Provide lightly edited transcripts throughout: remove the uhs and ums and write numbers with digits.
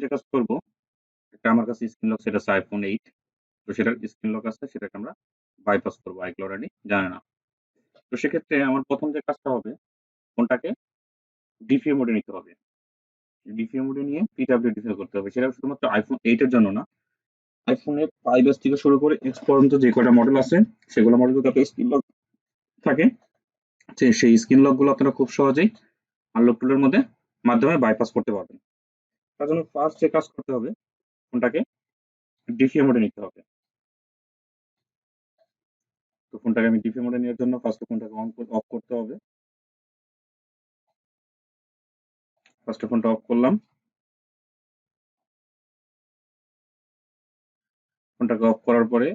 যে কাজ করব, একটা আমার কাছে স্ক্রিন লক সেট আছে iPhone 8, তো সেটার স্ক্রিন লক আছে, সেটাকে আমরা বাইপাস করবো, আইক্লো অলরেডি জানে না। তো সেক্ষেত্রে আমার প্রথম যে কাজটা হবে, ফোনটাকে ডিপিএ মোডে নিতে হবে। ডিপিএ মোডে নিয়ে পিডব্লিউ ডিপিএ করতে হবে। সেটা শুধুমাত্র iPhone 8 এর জন্য না, আইফোনের 5s থেকে শুরু করে এক্স পর্যন্ত যে কয়টা মডেল আছে, সেগুলো মডেল যদি আপনার স্ক্রিন লক থাকে, সেই স্ক্রিন লক গুলো আপনারা খুব সহজেই আনলক টুলের মধ্যে মাধ্যমে বাইপাস করতে পারবেন। তার জন্য ফার্স্ট যে কাজ করতে হবে, ফোনটাকে ডিপিএ মোডে নিতে হবে। তো ফোনটাকে আমি ডিপিএ মোডে নেওয়ার জন্য ফার্স্টে ফোনটাকে অফ করতে হবে। ফার্স্টে ফোনটা অফ করলাম। ফোনটাকে অফ করার পরে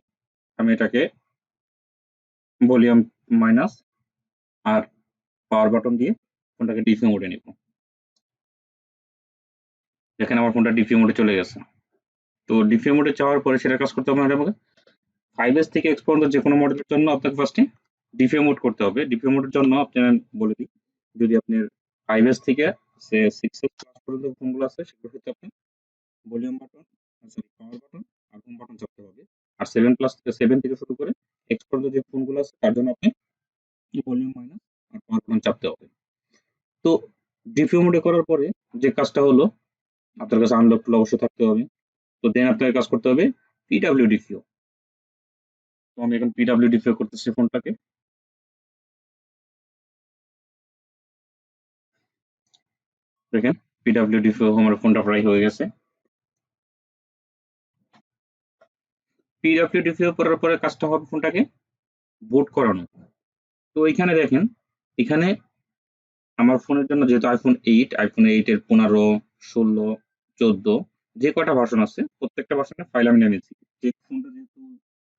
আমি এটাকে ভলিউম মাইনাস আর পাওয়ার বাটন দিয়ে ফোনটাকে ডিপিএ মোডে নিব। দেখেন আমার ফোনটা ডিপিএ মোডে চলে গেছে। তো ডিপিএ মোডে যাওয়ার পরে সেটা কাজ করতে হবে আমাকে 5s থেকে এক্স পর্যন্ত যে কোনো মডেলের জন্য আপনাকে ফার্স্টে ডিপিএ মোড করতে হবে। ডিপিএ মোডের জন্য আপনি বলে দিই, যদি আপনার 5s থেকে 6s ক্লাস পর্যন্ত ফোনগুলো আছে, সেগুলো ক্ষেত্রে আপনি volume button, sorry power button আর হোম বাটন চাপতে হবে। আর 7 থেকে শুরু করে এক্স পর্যন্ত যে ফোনগুলো আছে তার জন্য আপনি ভলিউম মাইনাস আর পাওয়ার বাটন চাপতে হবে। তো ডিপিএ মোডে করার পরে যে কাজটা হলো, আপনার কাছে আনলক টুল অবশ্যই থাকতে হবে। তো দেন আপনাকে কাজ করতে হবে পিডব্লিউডিপিও। তো আমি এখন পিডব্লিউডিপিও করতেছি ফোনটাকে। দেখেন পিডব্লিউডিপিও আমার ফোনটা প্রায় হয়ে গেছে। পিডব্লিউডিপিও করার পরে কাজটা হবে ফোনটাকে বুট করানো। তো এখানে দেখেন, এখানে আমার ফোনের জন্য যেহেতু আইফোন 8 এর 15, 16, 14 যে কয়টা ভার্সন আছে, প্রত্যেকটা ভার্সনের ফাইল আমি নিয়েছি। যে ফোনটা যেহেতু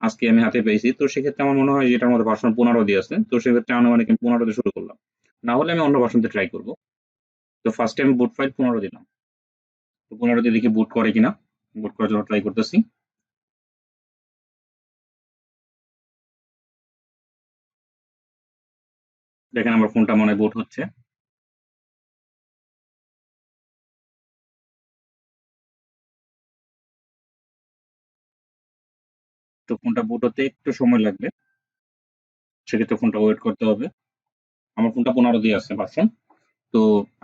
আজকে আমি হাতে পেয়েছি, তো সেক্ষেত্রে আমার মনে হয় যে এটার মধ্যে ভার্সন 15 দিয়ে আছে। তো সেক্ষেত্রে আনুমানিক আমি 15 দিয়ে শুরু করলাম। না হলে আমি অন্য ভার্সন দিয়ে ট্রাই করব। তো ফার্স্ট টাইম বুট ফাইল 15 দিলাম। তো 15 দিয়ে দেখি বুট করে কিনা। বুট করার জন্য ট্রাই করতেছি। দেখেন আমার ফোনটা মনে হয় বুট হচ্ছে। তো ফোনটা বুট হতে একটু সময় লাগবে, সেক্ষেত্রে ফোনটা ওয়েট করতে হবে। আমার ফোনটা 15 দিয়ে আছে ভার্সন। তো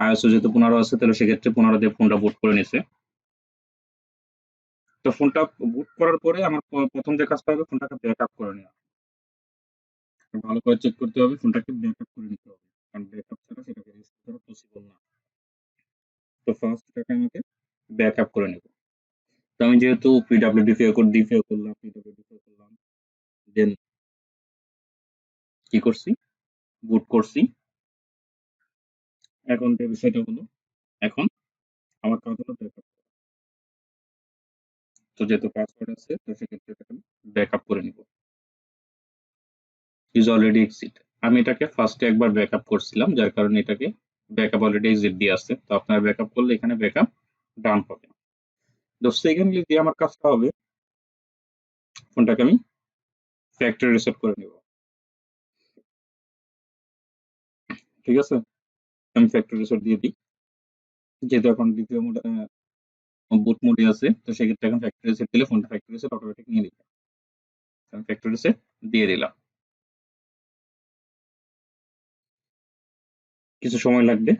iOS যেহেতু 15 আছে, তাহলে সেক্ষেত্রে 15 দিয়ে ফোনটা বুট করে নিছে। তো ফোনটা বুট করার পরে আমার প্রথম যে কাজটা হবে, ফোনটাকে ব্যাকআপ করে নেওয়া। ভালো করে চেক করতে হবে, ফোনটাকে ব্যাকআপ করে নিতে হবে, কারণ ব্যাকআপ ছাড়া সেটাকে রিস্টোর করা পসিবল না। তো ফার্স্ট এটাকে আমাকে ব্যাকআপ করে নেব। তো আমি যেহেতু ডিপিও করলাম, দেন কি করছি, বুট করছি। এখন যে বিষয়টা হলো, এখন আমার কাজ হলো ব্যাকআপ। তো যেহেতু পাসওয়ার্ড আছে, তো সেক্ষেত্রে এটাকে ব্যাকআপ করে নিব। Is already exit. আমি এটাকে ফার্স্টে একবার ব্যাকআপ করছিলাম, যার কারণে এটাকে ব্যাকআপ অলরেডি এক্সিট দিয়ে আসছে। তো আপনার ব্যাকআপ করলে এখানে ব্যাকআপ ডান হবে। তো সেকেন্ডলি যে আমার কাজটা হবে, ফোনটাকে আমি ফ্যাক্টরি রিসেট করে নেব। ঠিক আছে, আমি ফ্যাক্টরি রিসেট দিয়ে দিই। যেহেতু এখন দ্বিতীয় মোড বুট মোডে আছে, তো সেক্ষেত্রে এখন ফ্যাক্টরি রিসেট দিলে ফোনটা ফ্যাক্টরি রিসেট অটোমেটিক নিয়ে নিবে। আমি ফ্যাক্টরি রিসেট দিয়ে দিলাম। কিছু সময় লাগবে,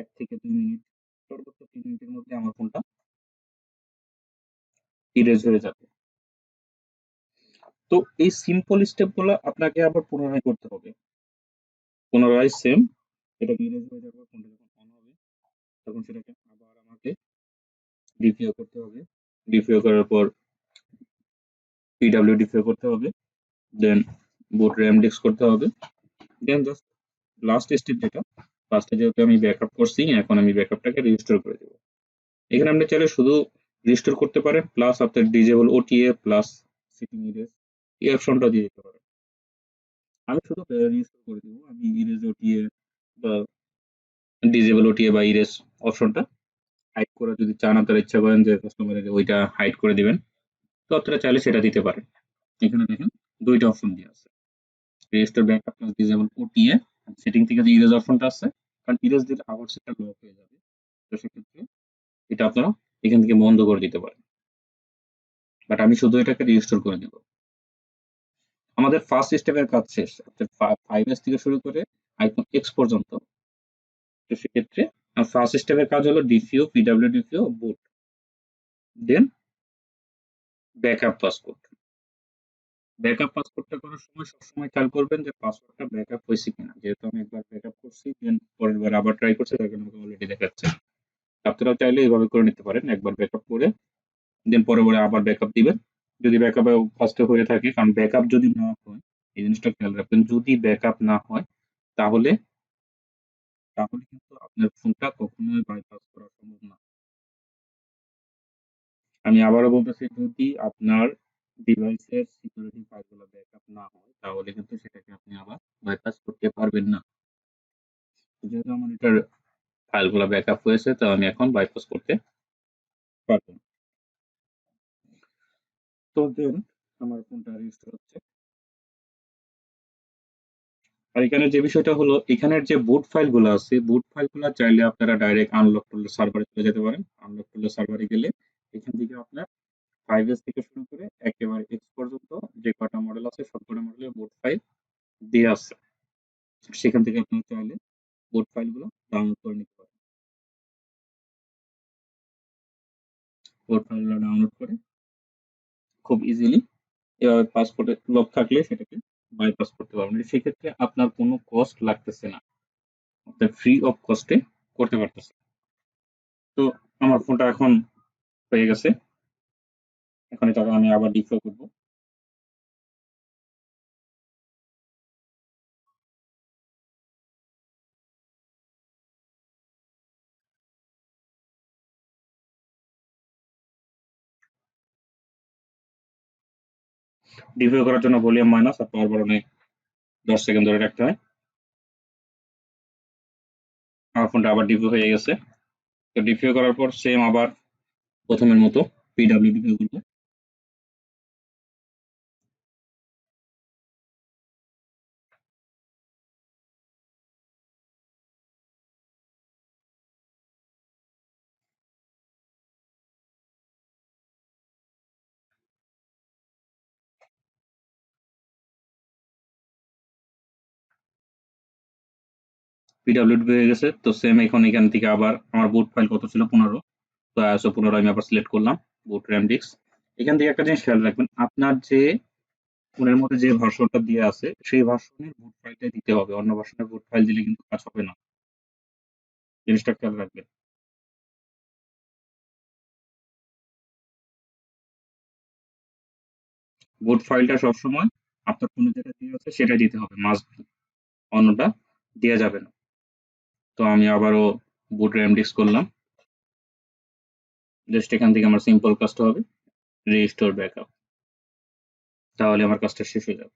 1 থেকে 2 মিনিট, সর্বোচ্চ 3 মিনিটের মধ্যে আমার ফোনটা ইরেজ হয়ে যাবে। তো এই সিম্পল স্টেপ গুলো আপনাকে আবার পুনরায় করতে হবে। পুনরায় সেম, এটা ইরেজ হয়ে যাবে, ফোনটা যখন অন হবে, তখন সেটাকে আবার আমাকে ডিপিও করতে হবে। ডিপিও করার পর পিডব্লিউ ডিপিও করতে হবে, দেন বুট র্যাম ডিস্ক করতে হবে, দেন জাস্ট লাস্ট স্টেপ যেটা, ফার্স্টে যেহেতু আমি ব্যাকআপ করছি, এখন আমি ব্যাকআপটাকে রিস্টোর করে দেবো। এখানে আপনি চাইলে শুধু রিস্টোর করতে পারেন, প্লাস আপনার disable OTA plus setting erase এই অপশনটা দিয়ে দিতে পারেন। আমি শুধু রিস্টোর করে দেবো। আমি ইরেজ ওটিএ বা ডিজেবল ওটিএ বা ইরেজ অপশনটা হাইড করা যদি চান, আপনারা ইচ্ছা করেন যে কাস্টমারের ওইটা হাইড করে দিবেন, তো আপনারা চাইলে সেটা দিতে পারেন। এখানে দেখেন দুইটা অপশন দিয়ে আছে, register backup plus disable OTA. Setting থেকে যে ইরেজ অপশনটা আছে, কারণ ইরেজ দিলে আবার সেটা লক হয়ে যাবে। তো সেক্ষেত্রে এটা আপনারা এখান থেকে বন্ধ করে দিতে পারেন, বাট আমি শুধু এটাকে রিস্টোর করে দিব। আমাদের ফার্স্ট স্টেপের কাজ শেষ, অর্থাৎ 5s থেকে শুরু করে আইফোন এক্স পর্যন্ত। তো সেক্ষেত্রে ফার্স্ট স্টেপের কাজ হলো ডিপিও, পিডব্লিউডিপিও, বুট, দেন ব্যাকআপ পাসপোর্ট। ব্যাকআপ পাসপোর্টটা করার সময় সবসময় খেয়াল করবেন যে পাসওয়ার্ডটা ব্যাকআপ হয়েছে কিনা, যেহেতু আমি একবার ব্যাকআপ করছি দেন পরের বার আবার ট্রাই করছি, তার কারণে আমাকে অলরেডি দেখাচ্ছে। আপনারাও চাইলে এইভাবে করে নিতে পারেন, একবার ব্যাকআপ করে দেন পরের বারে আবার ব্যাকআপ দিবেন। যদি ব্যাকআপ ফার্স্টে হয়ে থাকে, কারণ ব্যাকআপ যদি না হয়, এই জিনিসটা খেয়াল রাখবেন, যদি ব্যাকআপ না হয় তাহলে তাহলে কিন্তু আপনার ফোনটা কখনোই বাইপাস করা সম্ভব না। আমি আবারও বলতেছি, যদি আপনার ডিভাইসের সিকিউরিটি ফাইলগুলো ব্যাকআপ না হয় তাহলে কিন্তু সেটাকে আপনি আবার বাইপাস করতে পারবেন না। যেহেতু আমার এটার ফাইলগুলো ব্যাকআপ হয়েছে, তো আমি এখন বাইপাস করতে পারবো। তো দেন আমার ফোনটা রেজিস্টার হচ্ছে। আর এখানে যে বিষয়টা হলো, এখানের যে বুট ফাইলগুলো আছে, বুট ফাইলগুলো চাইলে আপনারা ডাইরেক্ট আনলক টুলের সার্ভারে চলে যেতে পারেন। আনলক টুলের সার্ভারে গেলে এখান থেকে আপনার 5s থেকে শুরু করে একেবারে এক্স পর্যন্ত যে কটা মডেল আছে সবকটা মডেলের বুট ফাইল দেয়া আছে। সেখান থেকে আপনারা চাইলে বুট ফাইলগুলো ডাউনলোড করে নিতে পারেন। বুট ফাইলগুলো ডাউনলোড করে খুব ইজিলি এভাবে পাসপোর্টে লক থাকলে সেটাকে বাইপাস করতে পারবেন। সেক্ষেত্রে আপনার কোনো কস্ট লাগতেছে না, আপনি ফ্রি অফ কস্টে করতে পারতেছেন। তো আমার ফোনটা এখন হয়ে গেছে, এখন এটাকে আমি আবার ডিপ্লয় করব। ডিপ্লয় করার জন্য ভলিউম মাইনাস আর পাওয়ার বাটনে 10 সেকেন্ড ধরে রাখতে হয়। আমার ফোনটা আবার ডিপ্লয় হয়ে গেছে। তো ডিপ্লয় করার পর সেম আবার প্রথমের মতো পিডব্লিউডি করবো। পিডব্লিউডি হয়ে গেছে, তো সেম এখন এখান থেকে আবার আমার বুট ফাইল কত ছিল, 15। তো আইএসও 15 আমি আবার সিলেক্ট করলাম, বুট র্যাম ডিস্ক। এখান থেকে একটা জিনিস খেয়াল রাখবেন, আপনার যে ফোনের মধ্যে যে ভার্সনটা দিয়ে আছে সেই ভার্সনের বুট ফাইলটাই দিতে হবে, অন্য ভার্সনের বুট ফাইল দিলে কিন্তু কাজ হবে না, জিনিসটা খেয়াল রাখবেন। বুট ফাইলটা সবসময় আপনার ফোনে যেটা দিয়ে আছে সেটাই দিতে হবে, মাস্ট বি, অন্যটা দেওয়া যাবে না। তো আমি আবারও বুট র্যাম ডিস্ক করলাম, জাস্ট এখান থেকে আমার সিম্পল কাজটা হবে রিস্টোর ব্যাকআপ, তাহলে আমার কাজটা শেষ হয়ে যাবে।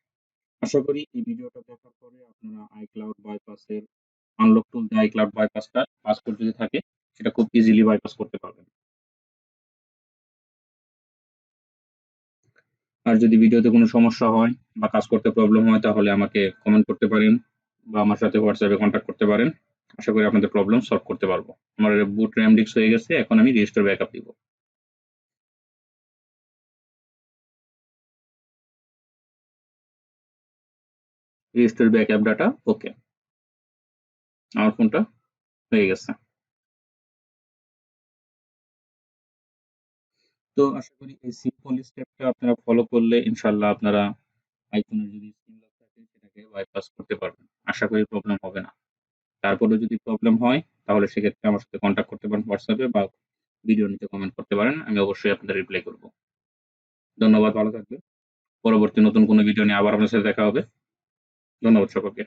আশা করি এই ভিডিওটা দেখার পরে আপনারা আইক্লাউড বাইপাসের আনলক টুল দিয়ে আইক্লাউড বাইপাসটা পাসওয়ার্ড যদি থাকে সেটা খুব ইজিলি বাইপাস করতে পারবেন। আর যদি ভিডিওতে কোনো সমস্যা হয় বা কাজ করতে প্রবলেম হয় তাহলে আমাকে কমেন্ট করতে পারেন বা আমার সাথে হোয়াটসঅ্যাপে কন্ট্যাক্ট করতে পারেন। আশা করি আপনাদের প্রবলেম সলভ করতে পারবো। আমার বুট র্যাম ডিস্ক হয়ে গেছে, এখন আমি রেজিস্টার ব্যাকআপ দিব। রেজিস্টার ব্যাকআপ ডাটা ওকে, আমার ফোনটা হয়ে গেছে। তো আশা করি এই সিম্পল স্টেপটা আপনারা ফলো করলে ইনশাল্লাহ আপনারা আইফোনের যদি স্ক্রিন লক থাকে সেটাকে বাইপাস করতে পারবেন। আশা করি প্রবলেম হবে না। তারপরেও যদি প্রবলেম হয় তাহলে সেক্ষেত্রে আমার সাথে কন্ট্যাক্ট করতে পারেন হোয়াটসঅ্যাপে বা ভিডিও নিচে কমেন্ট করতে পারেন। আমি অবশ্যই আপনাদের রিপ্লাই করব। ধন্যবাদ, ভালো থাকবেন। পরবর্তী নতুন কোনো ভিডিও নিয়ে আবার আপনার সাথে দেখা হবে। ধন্যবাদ সকলকে।